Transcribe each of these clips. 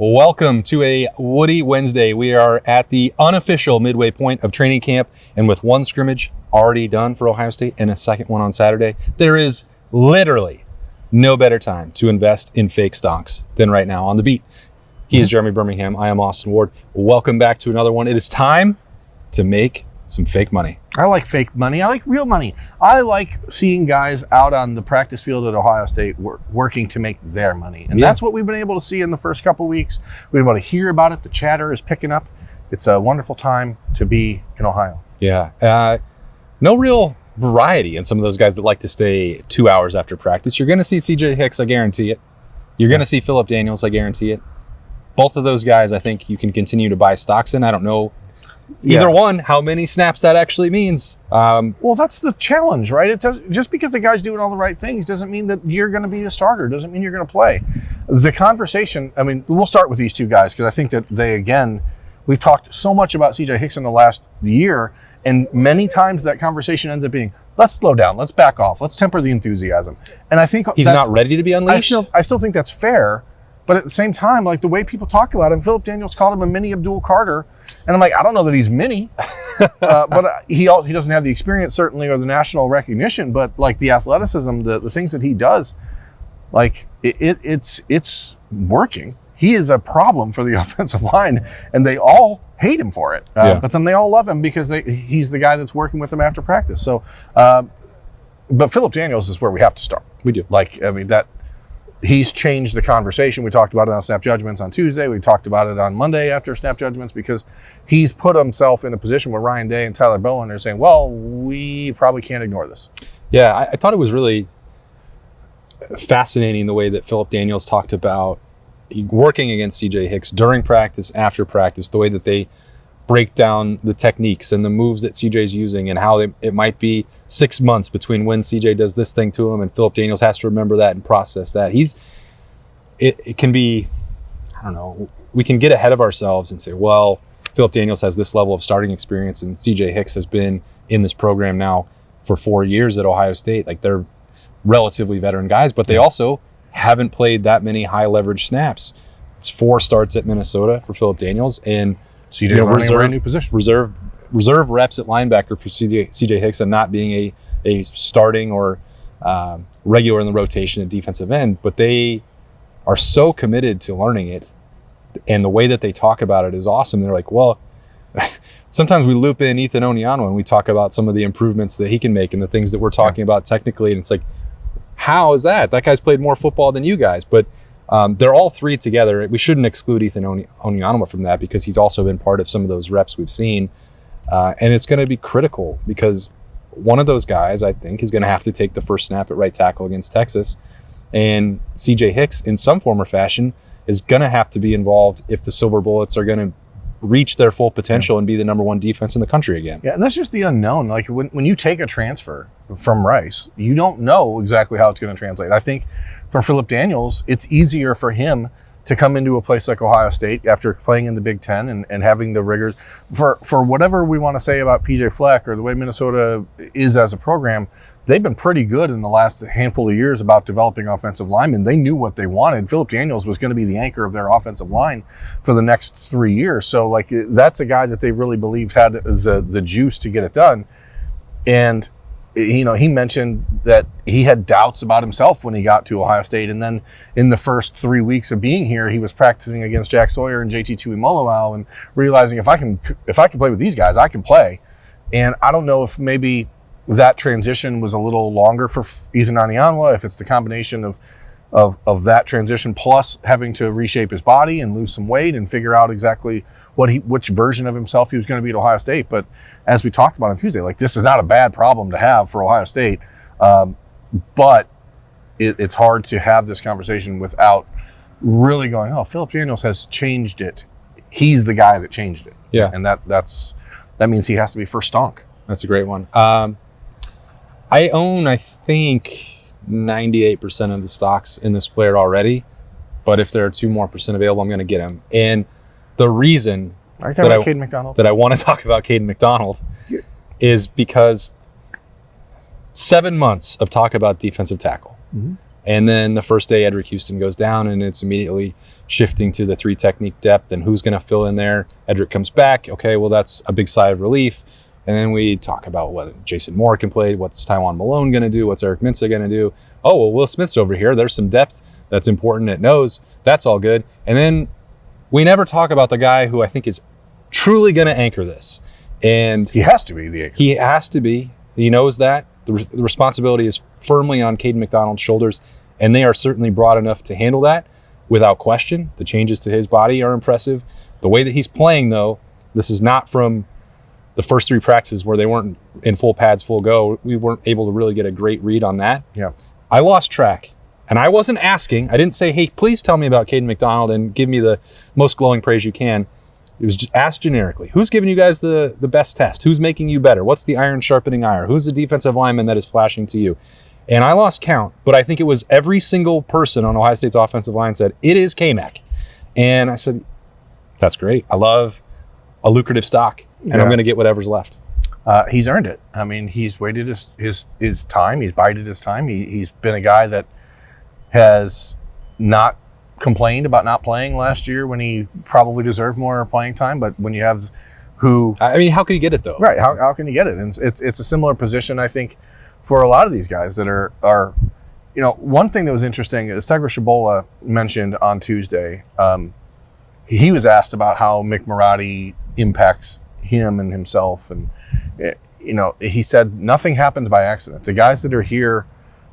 Welcome to a Woody Wednesday. We are at the unofficial midway point of training camp, and with one scrimmage already done for Ohio State and a second one on Saturday, there is literally no better time to invest in fake stonks than right now on the beat. He is Jeremy Birmingham. I am Austin Ward. Welcome back to another one. It is time to make some fake money. I like fake money. I like real money. I like seeing guys out on the practice field at Ohio State working to make their money. And that's what we've been able to see in the first couple weeks. We've been able to hear about it. The chatter is picking up. It's a wonderful time to be in Ohio. Yeah. No real variety in some of those guys that like to stay 2 hours after practice. You're going to see CJ Hicks, I guarantee it. You're going to see Phillip Daniels, I guarantee it. Both of those guys, I think you can continue to buy stocks in. I don't know either one, how many snaps that actually means. Well, that's the challenge, right? It does, just because the guy's doing all the right things doesn't mean that you're going to be a starter, doesn't mean you're going to play. The conversation, I mean, we'll start with these two guys because I think that they, again, we've talked so much about CJ Hicks in the last year, and many times that conversation ends up being, let's slow down, let's back off, let's temper the enthusiasm. And I think he's not ready to be unleashed. I still think that's fair, but at the same time, like the way people talk about him, Phillip Daniels called him a mini Abdul Carter. And I'm like, I don't know that he's mini, but he doesn't have the experience certainly or the national recognition, but like the athleticism, the things that he does, like it's working. He is a problem for the offensive line, and they all hate him for it. But then they all love him because he's the guy that's working with them after practice. So, but Phillip Daniels is where we have to start. We do. He's changed the conversation. We talked about it on Snap Judgments on Tuesday. We talked about it on Monday after Snap Judgments because he's put himself in a position where Ryan Day and Tyler Bowen are saying, well, we probably can't ignore this. Yeah, I thought it was really fascinating the way that Phillip Daniels talked about working against CJ Hicks during practice, after practice, the way that they break down the techniques and the moves that CJ's using and how it might be 6 months between when CJ does this thing to him and Phillip Daniels has to remember that and process that. It can be, I don't know, we can get ahead of ourselves and say, well, Phillip Daniels has this level of starting experience and CJ Hicks has been in this program now for 4 years at Ohio State. Like, they're relatively veteran guys, but they also haven't played that many high leverage snaps. It's 4 starts at Minnesota for Phillip Daniels, and brand new position. Reserve reps at linebacker for CJ Hicks and not being a starting or regular in the rotation at defensive end, but they are so committed to learning it, and the way that they talk about it is awesome. They're like, well, sometimes we loop in Ethan Oniano and we talk about some of the improvements that he can make and the things that we're talking about technically, and it's like, how is that? That guy's played more football than you guys, but they're all three together. We shouldn't exclude Ethan Oniano from that because he's also been part of some of those reps we've seen. And it's going to be critical because one of those guys, I think, is going to have to take the first snap at right tackle against Texas. And CJ Hicks, in some form or fashion, is going to have to be involved if the Silver Bullets are going to reach their full potential and be the number one defense in the country again. Yeah, and that's just the unknown. Like when you take a transfer from Rice, you don't know exactly how it's going to translate. I think for Phillip Daniels, it's easier for him to come into a place like Ohio State after playing in the Big Ten and having the rigors. For whatever we want to say about PJ Fleck or the way Minnesota is as a program, they've been pretty good in the last handful of years about developing offensive linemen. They knew what they wanted. Phillip Daniels was going to be the anchor of their offensive line for the next 3 years. So like that's a guy that they really believed had the juice to get it done. And he mentioned that he had doubts about himself when he got to Ohio State. And then in the first 3 weeks of being here, he was practicing against Jack Sawyer and JT Tuimoloau and realizing if I can play with these guys, I can play. And I don't know if maybe that transition was a little longer for Ethan Oniano, if it's the combination of that transition plus having to reshape his body and lose some weight and figure out exactly which version of himself he was going to be at Ohio State. But as we talked about on Tuesday, like this is not a bad problem to have for Ohio State, but it's hard to have this conversation without really going, oh, Phillip Daniels has changed it. He's the guy that changed it. Yeah, and that means he has to be first stonk. That's a great one. I own, I think, 98% of the stocks in this player already, but if there are 2% more available, I'm going to get him. And the reason that I want to talk about Kaden McDonald is because 7 months of talk about defensive tackle. Mm-hmm. And then the first day Edric Houston goes down and it's immediately shifting to the 3 technique depth and who's going to fill in there. Edric comes back. Okay, well, that's a big sigh of relief. And then we talk about whether Jason Moore can play, what's Tywan Malone going to do, what's Eric Mensah going to do. Oh, well, Will Smith's over here. There's some depth that's important at nose. That's all good. And then we never talk about the guy who I think is truly going to anchor this. And he has to be the anchor. He has to be. He knows that. The responsibility is firmly on Kaden McDonald's shoulders, and they are certainly broad enough to handle that without question. The changes to his body are impressive. The way that he's playing, though, this is not from the first 3 practices where they weren't in full pads, full go. We weren't able to really get a great read on that. Yeah. I lost track, and I wasn't asking. I didn't say, hey, please tell me about Kaden McDonald and give me the most glowing praise you can. It was just asked generically. Who's giving you guys the best test? Who's making you better? What's the iron sharpening iron? Who's the defensive lineman that is flashing to you? And I lost count, but I think it was every single person on Ohio State's offensive line said, it is K-Mac. And I said, that's great. I love a lucrative stock, and I'm going to get whatever's left. He's earned it. I mean, he's waited his time. He's bided his time. He's been a guy that has not complained about not playing last year when he probably deserved more playing time. But when you have who... I mean, how could he get it, though? Right. How can you get it? And it's a similar position, I think, for a lot of these guys that are one thing that was interesting is Tiger Shabola mentioned on Tuesday, he was asked about how Mick Marotti impacts him and himself. And, he said, nothing happens by accident. The guys that are here,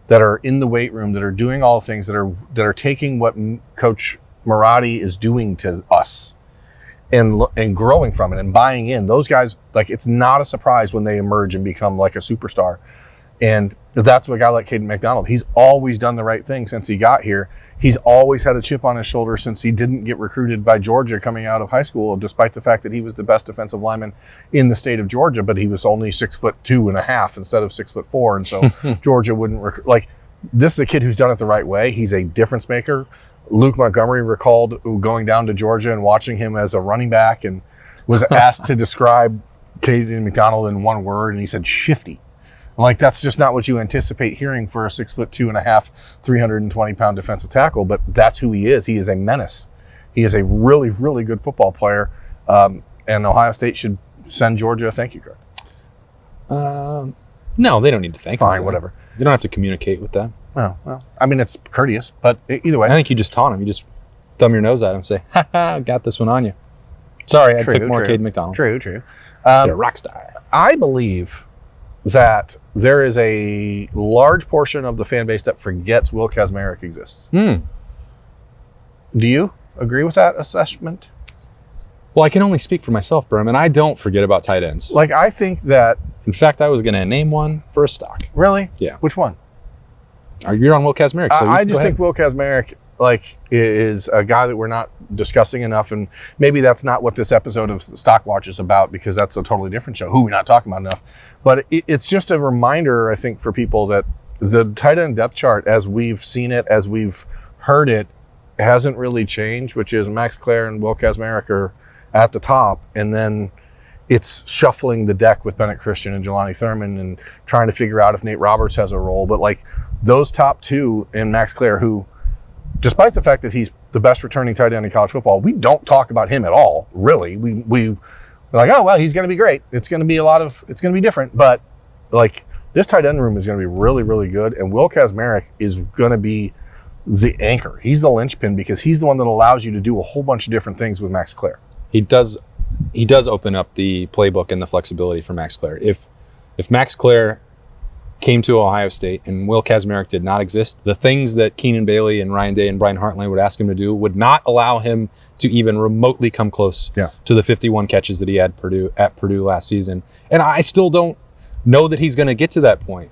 that are in the weight room, that are doing all the things, that are taking what Coach Marotti is doing to us and growing from it and buying in, those guys, like, it's not a surprise when they emerge and become like a superstar. And that's what a guy like Kaden McDonald, he's always done the right thing since he got here. He's always had a chip on his shoulder since he didn't get recruited by Georgia coming out of high school, despite the fact that he was the best defensive lineman in the state of Georgia, but he was only 6'2.5" instead of 6'4", and so Georgia wouldn't recruit. This is a kid who's done it the right way. He's a difference maker. Luke Montgomery recalled going down to Georgia and watching him as a running back, and was asked to describe Kaden McDonald in one word, and he said shifty. That's just not what you anticipate hearing for a 6'2.5", 320-pound defensive tackle, but that's who he is. He is a menace. He is a really, really good football player, and Ohio State should send Georgia a thank you card. No, they don't need to thank him. Fine, whatever. They don't have to communicate with them. Oh, well, I mean, it's courteous, but either way. I think you just taunt him. You just thumb your nose at him and say, ha, got this one on you. Sorry, I took more Kaden McDonald. True. You're a rock star. I believe that there is a large portion of the fan base that forgets Will Kazmarek exists. Do you agree with that assessment? Well, I can only speak for myself, Birm, and I don't forget about tight ends. I think that... In fact, I was going to name one for a stock. Really? Yeah. Which one? You're on Will Kazmarek. So I just think Will Kazmarek is a guy that we're not discussing enough, and maybe that's not what this episode of Stock Watch is about, because that's a totally different show, who we're not talking about enough. But it's just a reminder, I think, for people that the tight end depth chart, as we've seen it, as we've heard it, hasn't really changed, which is Max Clare and Will Kazmarek are at the top, and then it's shuffling the deck with Bennett Christian and Gelani Thurman and trying to figure out if Nate Roberts has a role. But those top two and Max Clare, who, despite the fact that he's the best returning tight end in college football, we don't talk about him at all, really. We're like, oh, well, he's going to be great. It's going to be it's going to be different. But this tight end room is going to be really, really good. And Will Kazmarek is going to be the anchor. He's the linchpin, because he's the one that allows you to do a whole bunch of different things with Max Clare. He does open up the playbook and the flexibility for Max Clare. If Max Clare came to Ohio State and Will Kazmarek did not exist, the things that Keenan Bailey and Ryan Day and Brian Hartline would ask him to do would not allow him to even remotely come close to the 51 catches that he had at Purdue last season. And I still don't know that he's going to get to that point.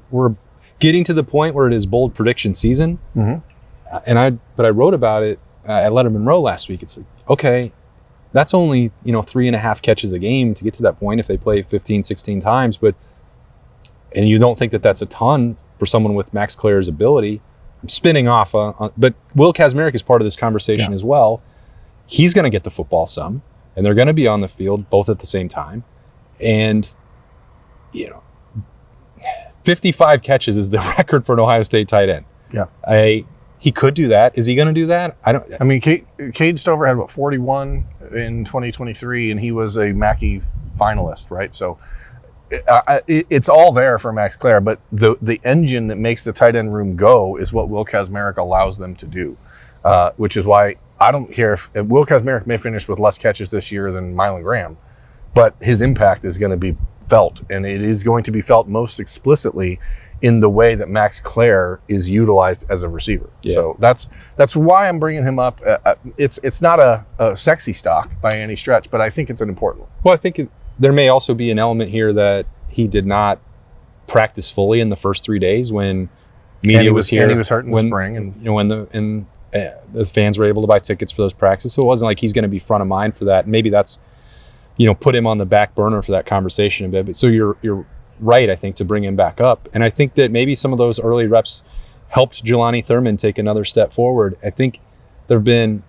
We're getting to the point where it is bold prediction season. Mm-hmm. But I wrote about it at Letterman Row last week. It's okay, that's only 3.5 catches a game to get to that point if they play 15, 16 times. And you don't think that that's a ton for someone with Max Clare's ability. I'm spinning off, but Will Kazmarek is part of this conversation as well. He's going to get the football some, and they're going to be on the field both at the same time. And 55 catches is the record for an Ohio State tight end. Yeah. he could do that. Is he going to do that? I mean, Cade Stover had 41 in 2023, and he was a Mackey finalist, right? So it's all there for Max Clare, but the engine that makes the tight end room go is what Will Kazmarek allows them to do, which is why I don't care if Will Kazmarek may finish with less catches this year than Mylan Graham, but his impact is going to be felt, and it is going to be felt most explicitly in the way that Max Clare is utilized as a receiver. Yeah. So that's why I'm bringing him up. It's not a sexy stock by any stretch, but I think it's an important one. Well, I think there may also be an element here that he did not practice fully in the first 3 days when media was here. And he was hurt in the spring. And when the fans were able to buy tickets for those practices. So it wasn't like he's going to be front of mind for that. Maybe that's, put him on the back burner for that conversation a bit. But so you're right, I think, to bring him back up. And I think that maybe some of those early reps helped Gelani Thurman take another step forward. I think there have been,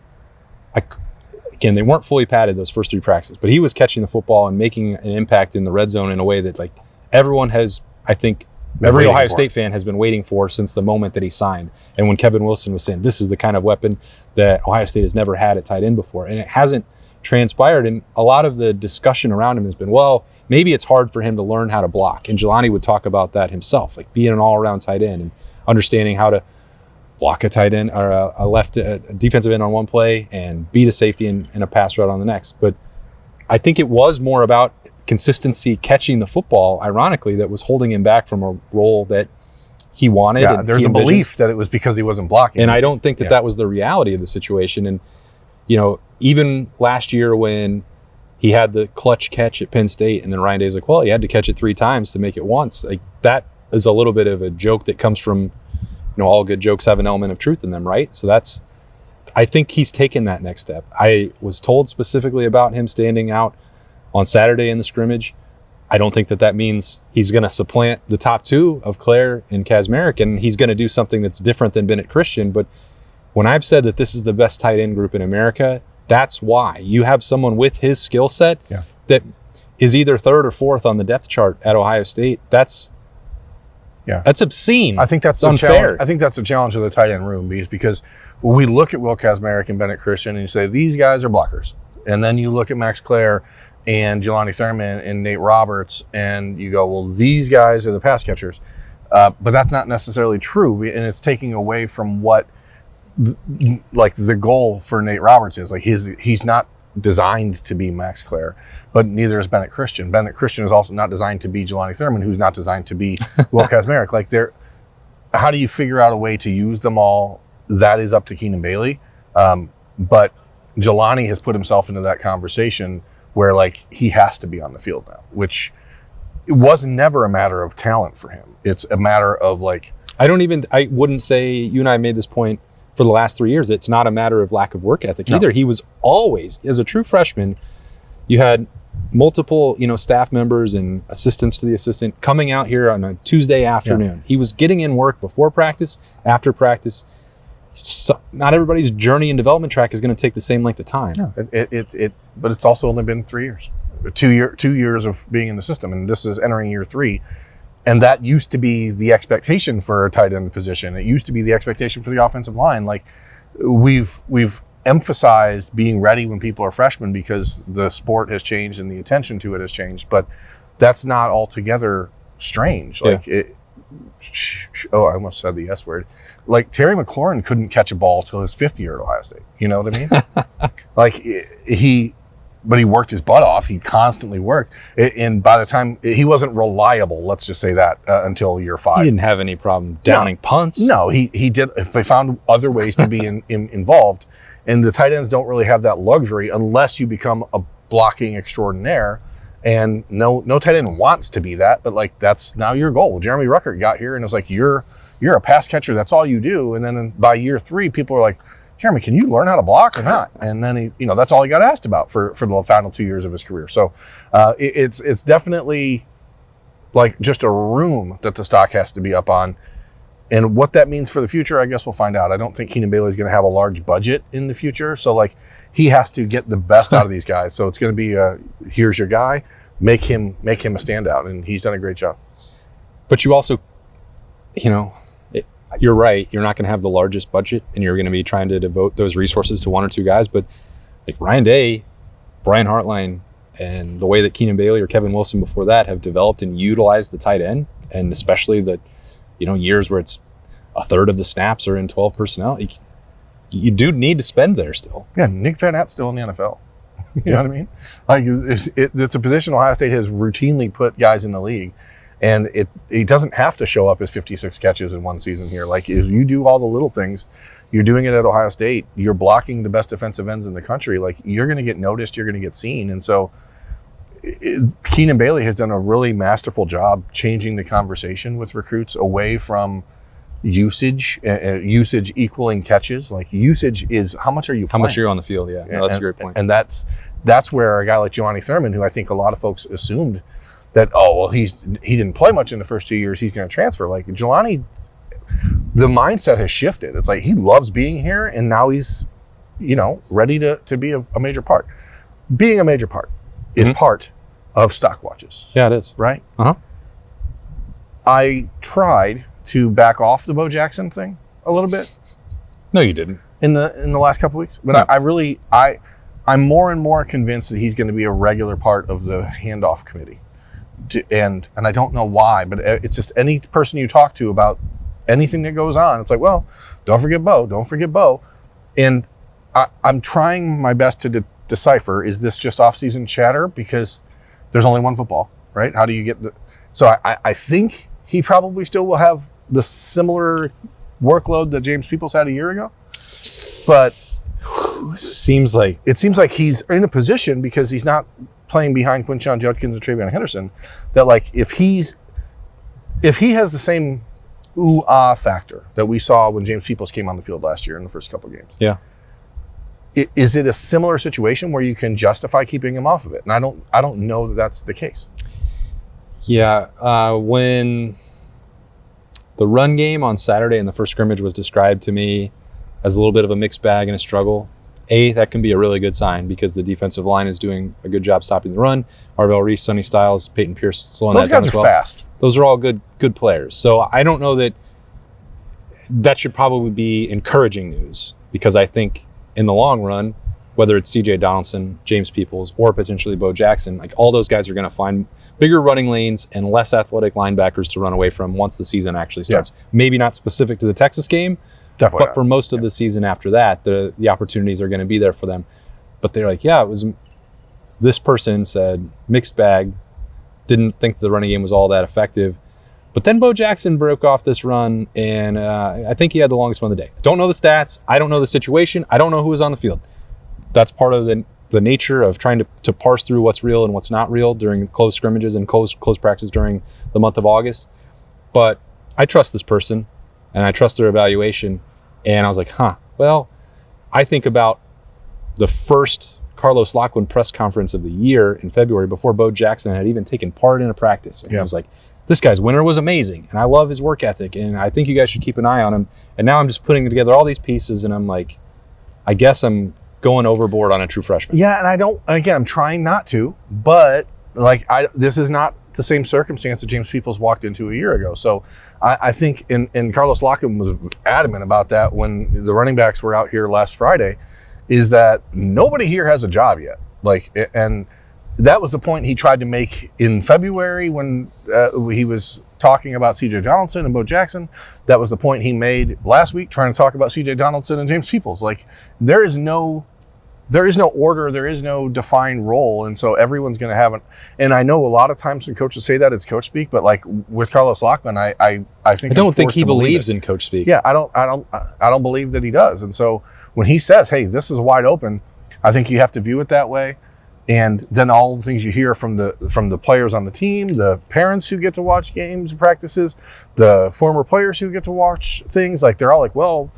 again, they weren't fully padded those first 3 practices, but he was catching the football and making an impact in the red zone in a way that everyone has, I think, every Ohio State fan has been waiting for since the moment that he signed. And when Kevin Wilson was saying, this is the kind of weapon that Ohio State has never had at tight end before. And it hasn't transpired. And a lot of the discussion around him has been, well, maybe it's hard for him to learn how to block. And Gelani would talk about that himself, being an all-around tight end and understanding how to block a tight end or a defensive end on one play and beat a safety in a pass route on the next. But I think it was more about consistency catching the football, ironically, that was holding him back from a role that he wanted. Yeah, there's a belief that it was because he wasn't blocking. And I don't think that was the reality of the situation. And, even last year when he had the clutch catch at Penn State, and then Ryan Day's he had to catch it 3 times to make it once. That is a little bit of a joke that comes from, all good jokes have an element of truth in them, right? So I think he's taken that next step. I was told specifically about him standing out on Saturday in the scrimmage. I don't think that means he's going to supplant the top 2 of Clare and Kazmarek, and he's going to do something that's different than Bennett Christian. But when I've said that this is the best tight end group in America, that's why. You have someone with his skill set that is either 3rd or 4th on the depth chart at Ohio State. That's obscene. I think that's unfair. I think that's a challenge of the tight end room, because we look at Will Kazmarek and Bennett Christian and you say, these guys are blockers. And then you look at Max Clare and Gelani Thurman and Nate Roberts and you go, well, these guys are the pass catchers. But that's not necessarily true. And it's taking away from what the goal for Nate Roberts is. He's not designed to be Max Clare, but neither is Bennett Christian. Bennett Christian is also not designed to be Gelani Thurman, who's not designed to be Will Kazmarek. How do you figure out a way to use them all? That is up to Keenan Bailey. But Gelani has put himself into that conversation where he has to be on the field now, which it was never a matter of talent for him. It's a matter of I wouldn't say, you and I made this point for the last 3 years, it's not a matter of lack of work ethic either. He was always, as a true freshman, you had multiple, staff members and assistants to the assistant coming out here on a Tuesday afternoon. Yeah. He was getting in work before practice, after practice. So not everybody's journey and development track is going to take the same length of time. Yeah. But it's also only been 3 years, 2 years of being in the system, and this is entering year 3. And that used to be the expectation for a tight end position. It used to be the expectation for the offensive line. We've emphasized being ready when people are freshmen because the sport has changed and the attention to it has changed. But that's not altogether strange. I almost said the S word. Terry McLaurin couldn't catch a ball till his 5th year at Ohio State. You know what I mean? But he worked his butt off. He constantly worked. And by the time he wasn't reliable, let's just say that, until year 5. He didn't have any problem downing punts. No, he did. If they found other ways to be involved, and the tight ends don't really have that luxury unless you become a blocking extraordinaire. And no tight end wants to be that, but that's now your goal. Jeremy Ruckert got here and it was you're a pass catcher. That's all you do. And then by year 3, people are Jeremy, can you learn how to block or not? And then that's all he got asked about for the final 2 years of his career. So it's definitely just a room that the stock has to be up on. And what that means for the future, I guess we'll find out. I don't think Keenan Bailey is going to have a large budget in the future. So he has to get the best out of these guys. So it's going to be here's your guy, make him a standout, and he's done a great job. But you also, you're right. You're not going to have the largest budget, and you're going to be trying to devote those resources to one or two guys. But like Ryan Day, Brian Hartline, and the way that Keenan Bailey or Kevin Wilson before that have developed and utilized the tight end, and especially the years where it's a third of the snaps are in 12 personnel, you do need to spend there still. Yeah, Nick Van App's still in the NFL. You know what I mean? Like it's a position Ohio State has routinely put guys in the league, and it doesn't have to show up as 56 catches in one season here. Like, as you do all the little things, you're doing it at Ohio State. You're blocking the best defensive ends in the country. Like, you're going to get noticed. You're going to get seen. And so Keenan Bailey has done a really masterful job changing the conversation with recruits away from usage equaling catches. Like, usage is how much are you playing? How much are you on the field? Yeah, no, that's a great point. And that's where a guy like Gelani Thurman, who I think a lot of folks assumed that, he didn't play much in the first 2 years, he's going to transfer. Like, Gelani, the mindset has shifted. It's like he loves being here, and now he's, ready to be a major part. Being a major part is part of stock watches. Yeah, it is. Right? Uh-huh. I tried to back off the Bo Jackson thing a little bit. No, you didn't. In the last couple of weeks. But No. I'm more and more convinced that he's going to be a regular part of the handoff committee. And I don't know why, but it's just any person you talk to about anything that goes on, it's like, well, don't forget Bo. And I'm trying my best to decipher, is this just off-season chatter because there's only one football, right? How do you get so I think he probably still will have the similar workload that James Peoples had a year ago, but it seems like he's in a position, because he's not playing behind Quinshon Judkins and Travion Henderson, that like if he has the same ooh-ah factor that we saw when James Peoples came on the field last year in the first couple of games. Yeah. Is it a similar situation where you can justify keeping him off of it? And I don't know that that's the case. Yeah. When the run game on Saturday in the first scrimmage was described to me as a little bit of a mixed bag and a struggle, that can be a really good sign, because the defensive line is doing a good job stopping the run. Arvell Reese, Sonny Styles, Peyton Pierce slowing that down as well. Those guys are fast. Those are all good players. So I don't know that should probably be encouraging news, because I think in the long run, whether it's C.J. Donaldson, James Peoples, or potentially Bo Jackson, like all those guys are going to find bigger running lanes and less athletic linebackers to run away from once the season actually starts. Yeah. Maybe not specific to the Texas game, definitely, but for most of the season after that, the opportunities are going to be there for them. But they're like, it was, this person said mixed bag, didn't think the running game was all that effective. But then Bo Jackson broke off this run, and I think he had the longest one of the day. Don't know the stats. I don't know the situation. I don't know who was on the field. That's part of the nature of trying to parse through what's real and what's not real during close scrimmages and close practice during the month of August. But I trust this person, and I trust their evaluation. And I was like, well, I think about the first Carlos Lockwood press conference of the year in February, before Bo Jackson had even taken part in a practice. And I was like, this guy's winter was amazing, and I love his work ethic, and I think you guys should keep an eye on him. And now I'm just putting together all these pieces, and I'm like, I guess I'm going overboard on a true freshman. Yeah, and I'm trying not to, but this is not the same circumstance that James Peoples walked into a year ago. So I think, and Carlos Lockwood was adamant about that when the running backs were out here last Friday, is that nobody here has a job yet. And that was the point he tried to make in February when he was talking about C.J. Donaldson and Bo Jackson. That was the point he made last week trying to talk about C.J. Donaldson and James Peoples. There is no order, there is no defined role, and so everyone's going to have it. And I know a lot of times when coaches say that, it's coach speak, but with Carlos Lockwood, I don't think he believes in coach speak. Yeah, I don't believe that he does. And so when he says, "Hey, this is wide open," I think you have to view it that way. And then all the things you hear from the players on the team, the parents who get to watch games and practices, the former players who get to watch things, they're all like, well,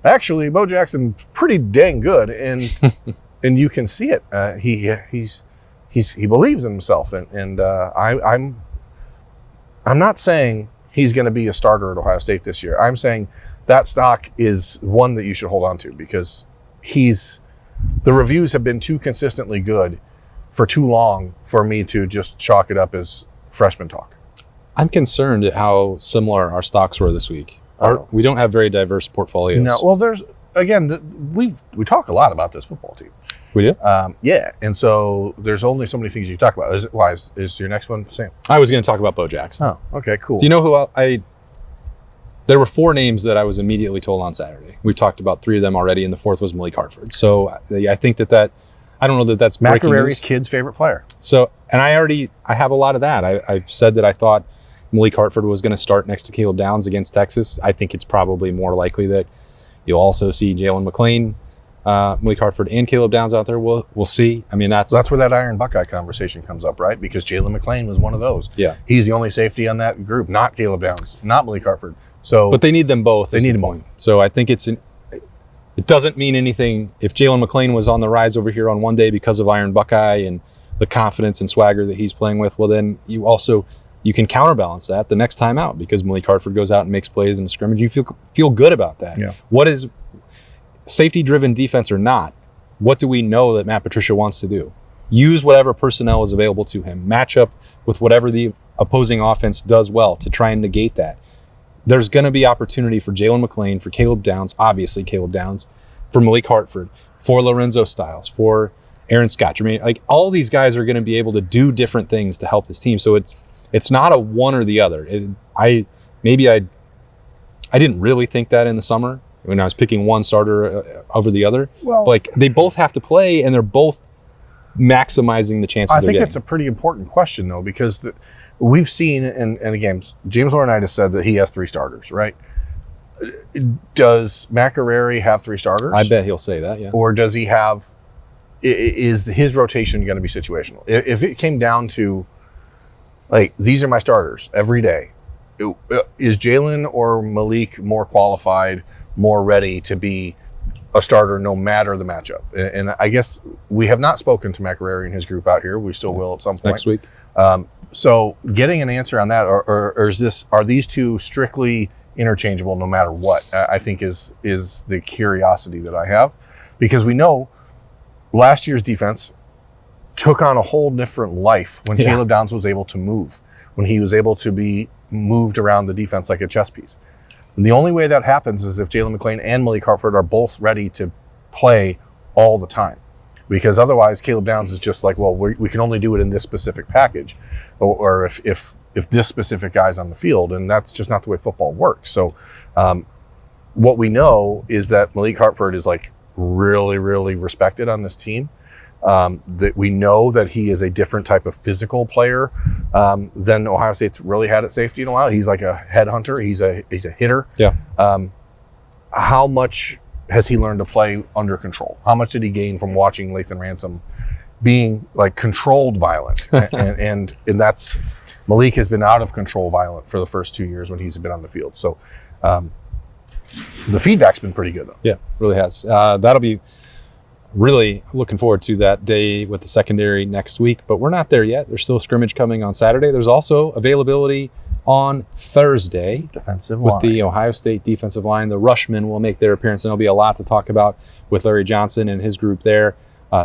actually, Bo Jackson's pretty dang good, and and you can see it. He believes in himself, and I'm not saying he's going to be a starter at Ohio State this year. I'm saying that stock is one that you should hold on to, because the reviews have been too consistently good for too long for me to just chalk it up as freshman talk. I'm concerned at how similar our stocks were this week. We don't have very diverse portportfolios. No, well, there's again, we talk a lot about this football team. We do? Yeah, and so there's only so many things you talk about. Is your next one Sam? I was going to talk about Bo Jackson. Oh, okay, cool. Do you know who there were 4 names that I was immediately told on Saturday. We've talked about 3 of them already, and the 4th was Malik Hartford. So I think that I don't know that's breaking news. McArary's kid's favorite player. So, and I have a lot of that. I've said that I thought Malik Hartford was going to start next to Caleb Downs against Texas. I think it's probably more likely that you'll also see Jalen McClain, Malik Hartford, and Caleb Downs out there. We'll see. I mean, that's where that Iron Buckeye conversation comes up, right? Because Jalen McClain was one of those. Yeah, he's the only safety on that group, not Caleb Downs, not Malik Hartford. So, but they need them both. They need them both. So I think it doesn't mean anything if Jalen McClain was on the rise over here on one day because of Iron Buckeye and the confidence and swagger that he's playing with. Well, then you can counterbalance that the next time out because Malik Hartford goes out and makes plays in the scrimmage. You feel good about that. Yeah. What is safety-driven defense or not? What do we know that Matt Patricia wants to do? Use whatever personnel is available to him. Match up with whatever the opposing offense does well to try and negate that. There's going to be opportunity for Jalen McClain, for Caleb Downs, obviously Caleb Downs, for Malik Hartford, for Lorenzo Styles, for Aaron Scott. I mean, like all these guys are going to be able to do different things to help this team. So it's not a one or the other. I didn't really think that in the summer when I was picking one starter over the other. Well, like they both have to play, and they're both maximizing the chances. I think it's a pretty important question though, because we've seen in the games, James Laurinaitis said that he has 3 starters, right? Does McArary have 3 starters? I bet he'll say that, yeah. Or does he have? Is his rotation going to be situational? If it came down to like these are my starters every day, is Jalen or Malik more qualified, more ready to be a starter no matter the matchup? And I guess we have not spoken to McArary and his group out here. We still will at some point next week. So getting an answer on that, or are these two strictly interchangeable no matter what? I think is the curiosity that I have, because we know last year's defense took on a whole different life when Caleb Downs was able to move, when he was able to be moved around the defense like a chess piece. And the only way that happens is if Jalen McClain and Malik Hartford are both ready to play all the time. Because otherwise, Caleb Downs is just like, well, we can only do it in this specific package, or if this specific guy's on the field, and that's just not the way football works. So, what we know is that Malik Hartford is like really, really respected on this team. That we know that he is a different type of physical player than Ohio State's really had at safety in a while. He's like a headhunter. He's a hitter. Yeah. How much has he learned to play under control? How much did he gain from watching Lathan Ransom being like controlled violent? and that's Malik has been out of control violent for the first 2 years when he's been on the field. So the feedback's been pretty good though. Yeah, really has. That'll be really looking forward to that day with the secondary next week, but we're not there yet. There's still a scrimmage coming on Saturday. There's also availability on Thursday defensive with line. The Ohio State defensive line. The Rushmen will make their appearance, and there'll be a lot to talk about with Larry Johnson and his group there.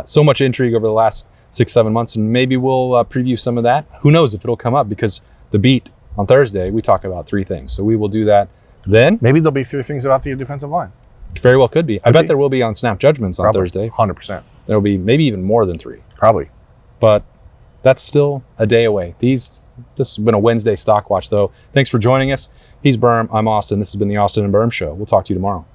So much intrigue over the last 6-7 months, and maybe we'll preview some of that. Who knows if it'll come up, because the beat on Thursday, we talk about 3 things. So we will do that then. Maybe there'll be 3 things about the defensive line. Very well could be. I bet there will be on snap judgments on Thursday. 100%. There will be maybe even more than 3. Probably. But that's still a day away. This has been a Wednesday stock watch, though. Thanks for joining us. He's Birm. I'm Austin. This has been the Austin and Birm Show. We'll talk to you tomorrow.